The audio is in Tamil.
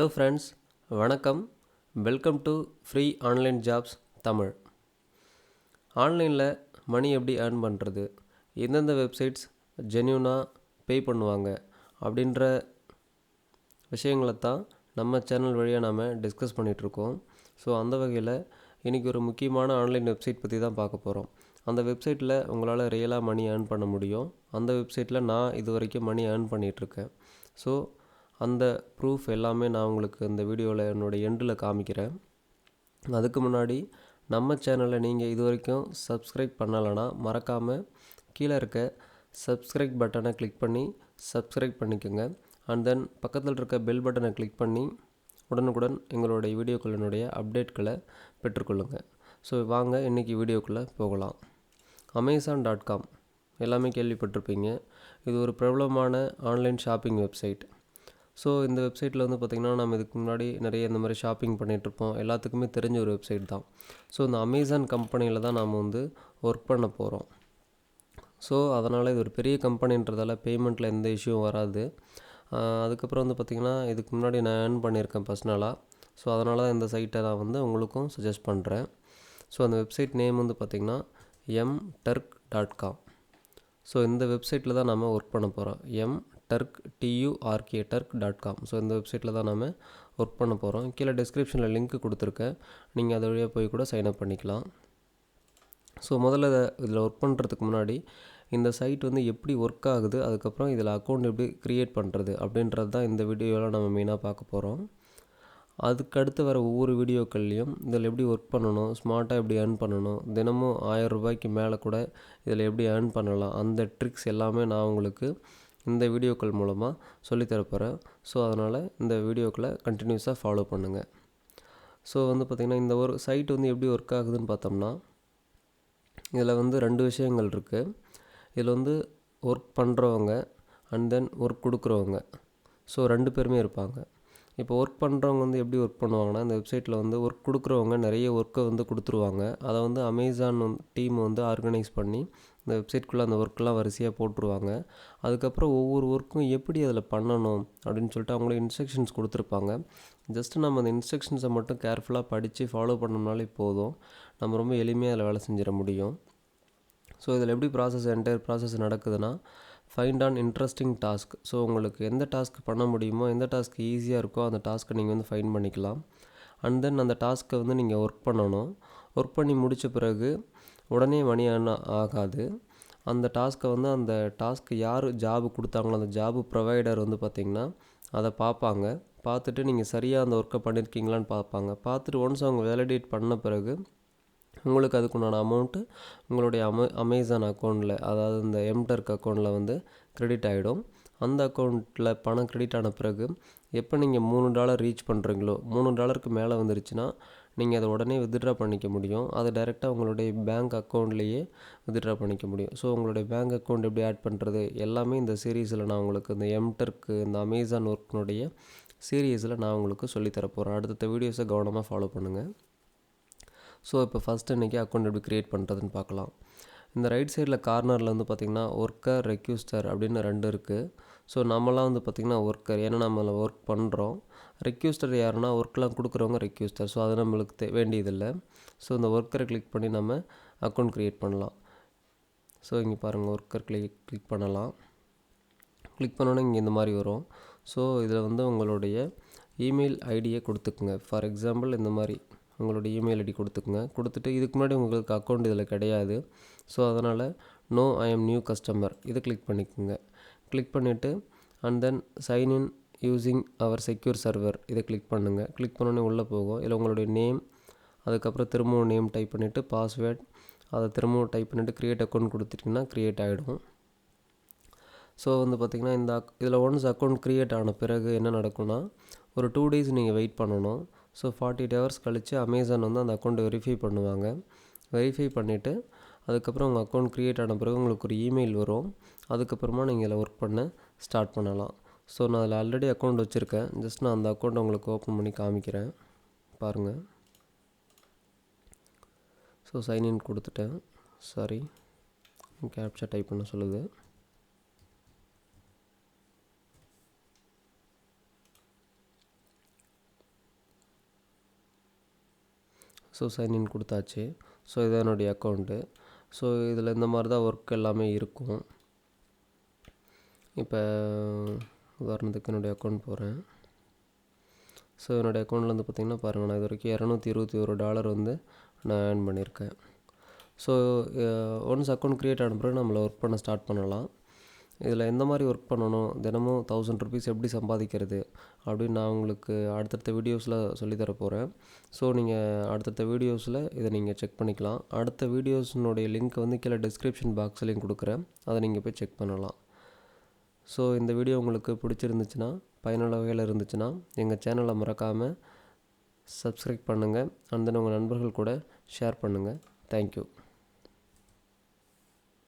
ஹலோ ஃப்ரெண்ட்ஸ், வணக்கம். Welcome to free online jobs Tamil. ஆன்லைனில் மணி எப்படி ஏர்ன் பண்ணுறது, எந்தெந்த வெப்சைட்ஸ் ஜென்யூனாக பே பண்ணுவாங்க அப்படின்ற விஷயங்களை தான் நம்ம சேனல் வழியாக நாம் டிஸ்கஸ் பண்ணிகிட்ருக்கோம். ஸோ அந்த வகையில் இன்றைக்கி ஒரு முக்கியமான ஆன்லைன் வெப்சைட் பற்றி தான் பார்க்க போகிறோம். அந்த வெப்சைட்டில் உங்களால் ரியலாக மணி ஏர்ன் பண்ண முடியும். அந்த வெப்சைட்டில் நான் இது வரைக்கும் மணி ஏர்ன் பண்ணிகிட்ருக்கேன். ஸோ அந்த ப்ரூஃப் எல்லாமே நான் உங்களுக்கு இந்த வீடியோவில் என்னோடய எண்டில் காமிக்கிறேன். அதுக்கு முன்னாடி நம்ம சேனலை நீங்கள் இது வரைக்கும் சப்ஸ்கிரைப் பண்ணலைன்னா மறக்காமல் கீழே இருக்க சப்ஸ்கிரைப் பட்டனை கிளிக் பண்ணி சப்ஸ்கிரைப் பண்ணிக்கோங்க. அண்ட் தென் பக்கத்தில் இருக்க பெல் பட்டனை கிளிக் பண்ணி உடனுக்குடன் எங்களுடைய வீடியோக்களினுடைய அப்டேட்களை பெற்றுக்கொள்ளுங்கள். ஸோ வாங்க இன்றைக்கி வீடியோக்குள்ளே போகலாம். Amazon.com எல்லாமே கேள்விப்பட்டிருப்பீங்க. இது ஒரு பிரபலமான ஆன்லைன் ஷாப்பிங் வெப்சைட். ஸோ இந்த வெப்சைட்டில் வந்து பார்த்திங்கன்னா நம்ம இதுக்கு முன்னாடி நிறைய இந்த மாதிரி ஷாப்பிங் பண்ணிகிட்ருப்போம். எல்லாத்துக்குமே தெரிஞ்ச ஒரு வெப்சைட் தான். ஸோ இந்த அமேசான் கம்பெனியில் தான் நாம் வந்து ஒர்க் பண்ண போகிறோம். ஸோ அதனால் இது ஒரு பெரிய கம்பெனின்றதால பேமெண்ட்டில் எந்த இஷ்யூவும் வராது. அதுக்கப்புறம் வந்து பார்த்திங்கன்னா இதுக்கு முன்னாடி நான் ஏர்ன் பண்ணியிருக்கேன் பர்சனலாக. ஸோ அதனால தான் இந்த சைட்டை நான் வந்து உங்களுக்கும் சஜஸ்ட் பண்ணுறேன். ஸோ அந்த வெப்சைட் நேம் வந்து பார்த்திங்கன்னா mturk.com. ஸோ இந்த வெப்சைட்டில் தான் நம்ம ஒர்க் பண்ண போகிறோம். turk.com. ஸோ இந்த வெப்சைட்டில் தான் நம்ம ஒர்க் பண்ண போகிறோம். கீழே டிஸ்கிரிப்ஷனில் லிங்க் கொடுத்துருக்கேன். நீங்கள் அது வழியாக போய் கூட சைன் அப் பண்ணிக்கலாம். ஸோ முதல்ல இதில் ஒர்க் பண்ணுறதுக்கு முன்னாடி இந்த சைட் வந்து எப்படி ஒர்க் ஆகுது, அதுக்கப்புறம் இதில் அக்கௌண்ட் எப்படி க்ரியேட் பண்ணுறது அப்படின்றது தான் இந்த வீடியோவில் நம்ம மெயினாக பார்க்க போகிறோம். அதுக்கு அடுத்து வர ஒவ்வொரு வீடியோக்கள்லையும் இதில் எப்படி ஒர்க் பண்ணணும், ஸ்மார்ட்டாக எப்படி ஏர்ன் பண்ணணும், தினமும் 1000 ரூபாய்க்கு மேலே கூட இதில் எப்படி ஏர்ன் பண்ணலாம், அந்த ட்ரிக்ஸ் எல்லாமே நான் உங்களுக்கு இந்த வீடியோக்கள் மூலமாக சொல்லித்தரப்போகிறேன். ஸோ அதனால் இந்த வீடியோக்களை கண்டினியூஸாக ஃபாலோ பண்ணுங்கள். ஸோ வந்து பார்த்திங்கன்னா இந்த ஒரு சைட் வந்து எப்படி ஒர்க் ஆகுதுன்னு பார்த்தோம்னா, இதில் வந்து 2 விஷயங்கள் இருக்குது. இதில் வந்து ஒர்க் பண்ணுறவங்க அண்ட் தென் ஒர்க் கொடுக்குறவங்க. ஸோ 2 பேருமே இருப்பாங்க. இப்போ ஒர்க் பண்ணுறவங்க வந்து எப்படி ஒர்க் பண்ணுவாங்கன்னா, இந்த வெப்சைட்டில் வந்து ஒர்க் கொடுக்குறவங்க நிறைய ஒர்க்கை வந்து கொடுத்துருவாங்க. அதை வந்து அமேசான் டீம் வந்து ஆர்கனைஸ் பண்ணி இந்த வெப்சைட்குள்ளே அந்த ஒர்க்கெலாம் வரிசையாக போட்டுருவாங்க. அதுக்கப்புறம் ஒவ்வொரு ஒர்க்கும் எப்படி அதில் பண்ணணும் அப்படின்னு சொல்லிட்டு அவங்களே இன்ஸ்ட்ரக்ஷன்ஸ் கொடுத்துருப்பாங்க. ஜஸ்ட்டு நம்ம அந்த இன்ஸ்ட்ரக்ஷன்ஸை மட்டும் கேர்ஃபுல்லாக படித்து ஃபாலோ பண்ணோம்னாலே போதும். நம்ம ரொம்ப எளிமையாக அதில் வேலை செஞ்சிட முடியும். ஸோ இதில் எப்படி என்டையர் ப்ராசஸ் நடக்குதுன்னா, find on interesting task. So உங்களுக்கு எந்த டாஸ்க் பண்ண முடியுமோ, எந்த டாஸ்க் ஈஸியாக இருக்கோ அந்த டாஸ்க்கை நீங்கள் வந்து ஃபைண்ட் பண்ணிக்கலாம். அண்ட் தென் அந்த டாஸ்க்கை வந்து நீங்கள் ஒர்க் பண்ணணும். ஒர்க் பண்ணி முடித்த பிறகு உடனே மணி ஏர்ன் ஆகாது. அந்த டாஸ்க்கை வந்து அந்த டாஸ்க்கு யார் ஜாபு கொடுத்தாங்களோ அந்த ஜாபு ப்ரொவைடர் வந்து பார்த்திங்கன்னா அதை பார்ப்பாங்க. பார்த்துட்டு நீங்கள் சரியாக அந்த ஒர்க்கை பண்ணியிருக்கீங்களான்னு பார்ப்பாங்க. பார்த்துட்டு ஒன்ஸ் அவங்க வேலிடேட் பண்ண பிறகு உங்களுக்கு அதுக்குண்டான அமௌண்ட்டு உங்களுடைய அமேசான் அக்கௌண்ட்டில், அதாவது இந்த mturk அக்கௌண்ட்டில் வந்து கிரெடிட் ஆகிடும். அந்த அக்கௌண்ட்டில் பணம் கிரெடிட் ஆன பிறகு எப்போ நீங்கள் $3 ரீச் பண்ணுறீங்களோ, $3 மேலே வந்துருச்சுன்னா நீங்கள் அதை உடனே வித்ட்ரா பண்ணிக்க முடியும். அதை டைரெக்டாக உங்களுடைய பேங்க் அக்கௌண்ட்லேயே வித்ட்ரா பண்ணிக்க முடியும். ஸோ உங்களுடைய பேங்க் அக்கௌண்ட் எப்படி ஆட் பண்ணுறது எல்லாமே இந்த சீரீஸில் நான் உங்களுக்கு இந்த mturk இந்த அமேசான் ஒர்க்கினுடைய சீரீஸில் நான் உங்களுக்கு சொல்லித்தரப்போகிறேன். அடுத்த வீடியோஸை கவனமாக ஃபாலோ பண்ணுங்கள். ஸோ இப்போ ஃபஸ்ட்டு இன்றைக்கி அக்கௌண்ட் எப்படி க்ரியேட் பண்ணுறதுன்னு பார்க்கலாம். இந்த ரைட் சைடில் கார்னரில் வந்து பார்த்திங்கன்னா ஒர்க்கர், ரெக்யூஸ்டர் அப்படின்னு 2 இருக்குது. ஸோ நம்மலாம் வந்து பார்த்திங்கன்னா ஒர்க்கர், ஏன்னா நம்ம ஒர்க் பண்ணுறோம். ரெக்யூஸ்டர் யாருன்னா ஒர்க்லாம் கொடுக்குறவங்க ரெக்யூஸ்டர். ஸோ அது நம்மளுக்கு வேண்டியதில்லை. ஸோ இந்த ஒர்க்கரை கிளிக் பண்ணி நம்ம அக்கௌண்ட் க்ரியேட் பண்ணலாம். ஸோ இங்கே பாருங்கள், ஒர்க்கர் கிளிக் பண்ணலாம். கிளிக் பண்ணோன்னே இங்கே இந்த மாதிரி வரும். ஸோ இதில் வந்து உங்களுடைய இமெயில் ஐடியை கொடுத்துக்குங்க. ஃபார் எக்ஸாம்பிள் இந்த மாதிரி உங்களுடைய இமெயில் ஐடி கொடுத்துக்குங்க. கொடுத்துட்டு இதுக்கு முன்னாடி உங்களுக்கு அக்கௌண்ட் இதில் கிடையாது. ஸோ அதனால் no I am new customer இதை கிளிக் பண்ணிக்கோங்க. கிளிக் பண்ணிவிட்டு and then sign in using our secure server இதை கிளிக் பண்ணுங்கள். கிளிக் பண்ணோன்னே உள்ளே போகும். இதில் உங்களுடைய நேம், அதுக்கப்புறம் திரும்பவும் நேம் டைப் பண்ணிவிட்டு பாஸ்வேர்ட் அதை திரும்பவும் டைப் பண்ணிவிட்டு க்ரியேட் அக்கௌண்ட் கொடுத்துட்டிங்கன்னா க்ரியேட் ஆகிடும். ஸோ வந்து பார்த்திங்கன்னா இதில் ஒன்ஸ் அக்கௌண்ட் க்ரியேட் ஆன பிறகு என்ன நடக்கும்னா, ஒரு 2 days நீங்கள் வெயிட் பண்ணணும். ஸோ 48 hours கழித்து அமேசான் வந்து அந்த அக்கௌண்ட்டை வெரிஃபை பண்ணுவாங்க. வெரிஃபை பண்ணிவிட்டு அதுக்கப்புறம் உங்கள் அக்கௌண்ட் க்ரியேட் ஆன பிறகு உங்களுக்கு ஒரு இமெயில் வரும். அதுக்கப்புறமா நீங்கள் இதில் ஒர்க் பண்ண ஸ்டார்ட் பண்ணலாம். ஸோ நான் அதில் ஆல்ரெடி அக்கௌண்ட் வச்சுருக்கேன். ஜஸ்ட் நான் அந்த அக்கௌண்ட்டை உங்களுக்கு ஓப்பன் பண்ணி காமிக்கிறேன். பாருங்கள். ஸோ சைன்இன் கொடுத்துட்டேன். சாரி, கேப்சா டைப் பண்ண சொல்லுது. ஸோ சைன்இன் கொடுத்தாச்சு. ஸோ இதுதான் என்னுடைய அக்கௌண்ட்டு. ஸோ இதில் இந்த மாதிரி தான் ஒர்க் எல்லாமே இருக்கும். இப்போ உதாரணத்துக்கு என்னுடைய அக்கௌண்ட் போகிறேன். ஸோ என்னுடைய அக்கௌண்ட்டில் வந்து பார்த்திங்கன்னா பாருங்கள், நான் இது வரைக்கும் $221 வந்து நான் ஏர்ன் பண்ணியிருக்கேன். ஸோ ஒன்ஸ் அக்கௌண்ட் க்ரியேட் ஆன பிறகு நம்மளை ஒர்க் பண்ண ஸ்டார்ட் பண்ணலாம். இதில் எந்த மாதிரி ஒர்க் பண்ணணும், தினமும் ₹1000 எப்படி சம்பாதிக்கிறது அப்படின்னு நான் உங்களுக்கு அடுத்தடுத்த வீடியோஸில் சொல்லித்தர போகிறேன். ஸோ நீங்கள் அடுத்தடுத்த வீடியோஸில் இதை நீங்கள் செக் பண்ணிக்கலாம். அடுத்த வீடியோஸினுடைய லிங்க் வந்து கீழே டிஸ்கிரிப்ஷன் பாக்ஸ்லேயும் கொடுக்குறேன், அதை நீங்கள் போய் செக் பண்ணலாம். ஸோ இந்த வீடியோ உங்களுக்கு பிடிச்சிருந்துச்சுன்னா, பயனுள்ள வகையில் இருந்துச்சுன்னா எங்கள் சேனலை மறக்காமல் சப்ஸ்கிரைப் பண்ணுங்கள். அண்ட் தென் உங்கள் நண்பர்கள் கூட ஷேர் பண்ணுங்கள். தேங்க்யூ.